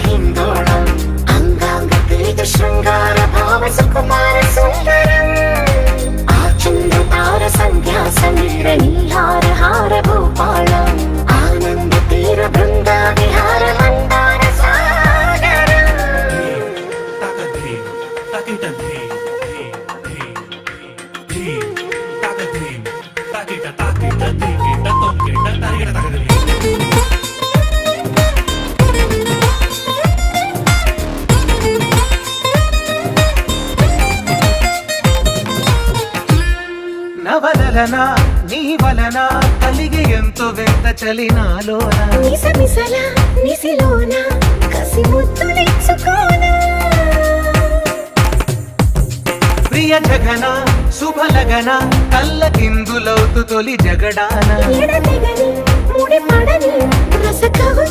हिन्दोळम् अङ्गाङ्गतेज शृङ्गार भाव सुकुमार सुन्दरम् आचन्द्रतार सन्ध्या समीर नीहार हार भूपालम् आनन्द तीर बृन्दा विहार मन्दार सागरम् నవలన నీ వలన కలిగి ఎంతో వింత చలి నాలోన మిసమిసల నిసిలోన కసి ముద్దులిచ్చుకోనా ప్రియ జగన శుభలగన కళ్ళకిందులవుతు తొలి జగడాన ఎడతెగని ముడి పడని రస